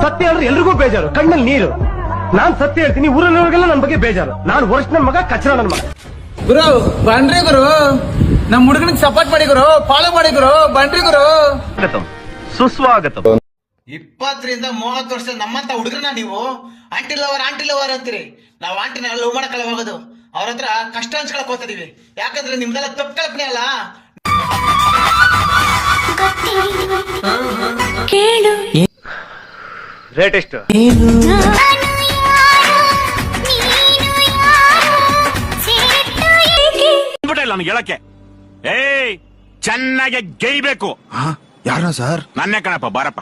ಸತ್ಯ ಹೇಳಿದ್ರೆ ಎಲ್ರಿಗೂ ಬೇಜಾರು, ಕಣ್ಣಲ್ಲಿ ನೀರು. ನಾನ್ ಸತ್ಯ ಹೇಳ್ತೀನಿ, ಊರಲ್ಲಿವರೆಗೆಲ್ಲ ನನ್ ಬಗ್ಗೆ ಬೇಜಾರು. ನಾನು ವರ್ಷ ನನ್ ಮಗ, ಕಚ್ಚರ ನನ್ ಮಗ. ಗುರು ಬನ್ರಿ ಗುರು, ನಮ್ ಹುಡುಗನಿಗೆ ಸಪೋರ್ಟ್ ಮಾಡಿ ಗುರು, ಫಾಲೋ ಮಾಡಿ ಗುರು, ಬನ್ರಿ ಗುರು. ಸುಸ್ವಾಗತ. 20-30 ವರ್ಷ ನಮ್ಮಂತ ಹುಡುಗರನ್ನ ನೀವು ಆಂಟಿ ಲವರ್ ಅಂತೀರಿ. ನಾವು ಆಂಟಿನ ಲವ್ ಮಾಡಕ್ಕಲ್ಲ ಹೋಗೋದು, ಅವ್ರ ಹತ್ರ ಕಷ್ಟ ಹಂಚ್ಕೊಳಕ್ ಹೋಗ್ತಿದೀವಿ. ಯಾಕಂದ್ರೆ ನಿಮ್ದೆಲ್ಲ ತಪ್ಪು ಕಲ್ಪನೆ ಅಲ್ಲ. ರೇಟ್ ಎಷ್ಟು? ನನಗೆ ಹೇಳಕ್ಕೆ ಚೆನ್ನಾಗಿ ಗೈಬೇಕು. ಯಾರ ಸರ್? ನನ್ನೇ ಕಣಪ್ಪ, ಬಾರಪ್ಪ.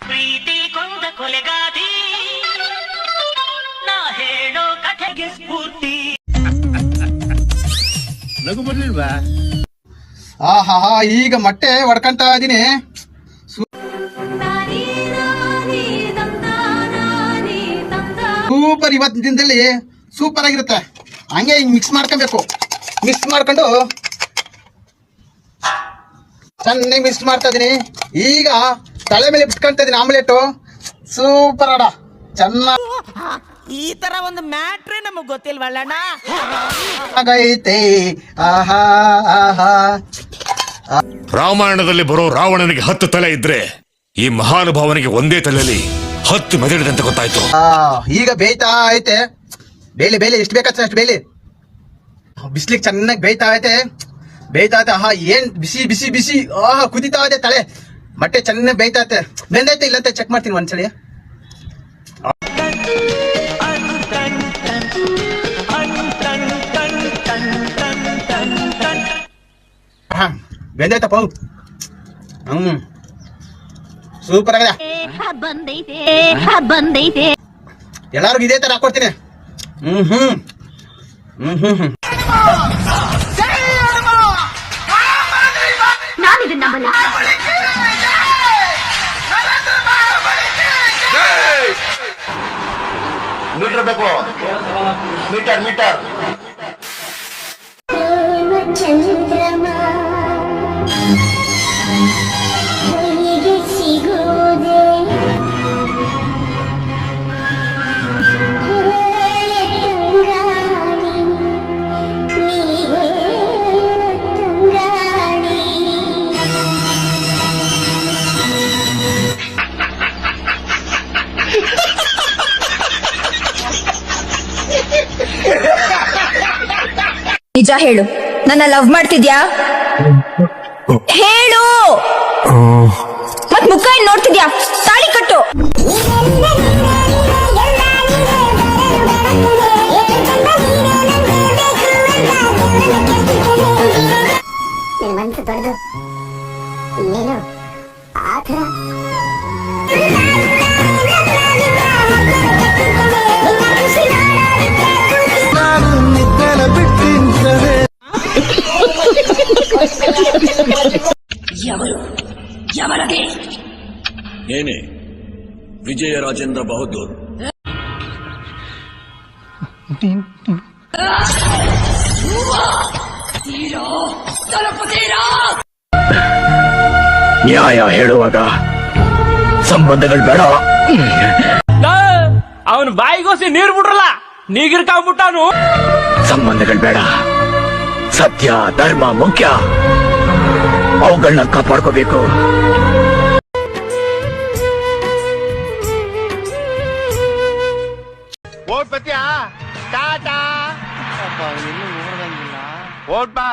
ಪ್ರೀತಿ ಕೊಂದ ಕೊಲೆಗಾದಿ, ನಾ ಹೇಳೋ ಕಥೆಗೆ ಸ್ಫೂರ್ತಿ. ನಗು ಬರ್ಲಿಲ್ವಾ? ಆಹಾ, ಈಗ ಮೊಟ್ಟೆ ಹೊಡ್ಕಂತ ಇದೀನಿ. ಸೂಪರ್, ಇವತ್ತಿನ ದಿನದಲ್ಲಿ ಸೂಪರ್ ಆಗಿರುತ್ತೆ. ಹಂಗೆ ಹಿಂಗ್ ಮಿಕ್ಸ್ ಮಾಡ್ಕೊಬೇಕು. ಮಿಕ್ಸ್ ಮಾಡ್ಕೊಂಡು ಚೆನ್ನಾಗಿ ಮಿಕ್ಸ್ ಮಾಡ್ತಾ ಇದೀನಿ. ಈಗ ತಲೆ ಮೇಲೆ ಬಿಟ್ಕೊಂತ ಇದೀನಿ ಆಮ್ಲೆಟ್. ಸೂಪರ್ ಅಡ, ಚೆನ್ನಾಗಿ. ಈ ತರ ಒಂದು ಮ್ಯಾಟ್ರೇ ನಮಗ್ ಗೊತ್ತಿಲ್ವಲ್ಲಣ್ಣ. ಆಗೈತೆ. ಆಹಾ ಆಹಾ. ರಾಮಾಯಣದಲ್ಲಿ ಬರೋ ರಾವಣನಿಗೆ 10 ತಲೆ ಇದ್ರೆ ಈ ಮಹಾನುಭಾವನಿಗೆ ಒಂದೇ ತಲೆಯಲ್ಲಿ 10 ಮೆದುಳಿದೆ ಅಂತ ಗೊತ್ತಾಯ್ತು. ಈಗ ಬೇಯ್ತಾ ಐತೆ. ಬೇಲಿ ಎಷ್ಟು ಬೇಕಾಗ್ತದೆ ಅಷ್ಟು ಬೇಲಿ. ಬಿಸ್ಲಿಗೆ ಚೆನ್ನಾಗಿ ಬೇಯ್ತಾ ಐತೆ. ಆಹಾ, ಏನ್ ಬಿಸಿ ಬಿಸಿ ಬಿಸಿ. ಆಹಾ, ಕುದಿತಾ ಇದೆ ತಲೆ. ಮೊಟ್ಟೆ ಚೆನ್ನಾಗಿ ಬೇಯ್ತಾ ಐತೆ. ಬೆಂದೈತೆ ಇಲ್ಲ ಅಂತ ಚೆಕ್ ಮಾಡ್ತೀನಿ ಒಂದ್ಸಲಿ. ಬೆಂದೈತಪ್ಪ. ಸೂಪರ್ ಆಗಿದೆ. ಬಂದೈತೆ ಎಲ್ಲಾರ್ಗು ಇದೇ ತರ ಹಾಕೊಡ್ತೀನಿ. ನಾನು ಇದನ್ನ ನಂಬಲ್ಲ. ಮೀಟರ್ ಬೇಕು, ಮೀಟರ್. ಚಂದ್ರಮಾ ಸಿಗೋದೆ ನಿಜ ಹೇಳು, ನನ್ನ ಲವ್ ಮಾಡ್ತಿದ್ಯಾ? ಹೇಳು. ಮತ್ ಮುಖ ಏನ್ ನೋಡ್ತಿದ್ಯಾ? ತಾಳಿ ಕಟ್ಟು. ಮನಸ್ಸು ದೊಡ್ಡದು, ನೀನು ಆ ಥರ ಏನೇ ವಿಜಯ ರಾಜೇಂದ್ರ ಬಹದ್ದೂರ್. ನ್ಯಾಯ ಹೇಳುವಾಗ ಸಂಬಂಧಗಳು ಬೇಡ. ಅವನ್ ಬಾಯಿಗೋಸಿ ನೀರ್ ಬಿಡ್ರಲ್ಲ, ನೀಗಿರ್ಕಾಗ್ಬಿಟ್ಟಾನು. ಸಂಬಂಧಗಳು ಬೇಡ, ಸತ್ಯ ಧರ್ಮ ಮುಖ್ಯ. ಅವುಗಳನ್ನ ಕಾಪಾಡ್ಕೋಬೇಕು. ಓಟ್ ಬತ್ತೀಯಾ? ಟಾಟಾ. ಓಟ್ ಬಾ.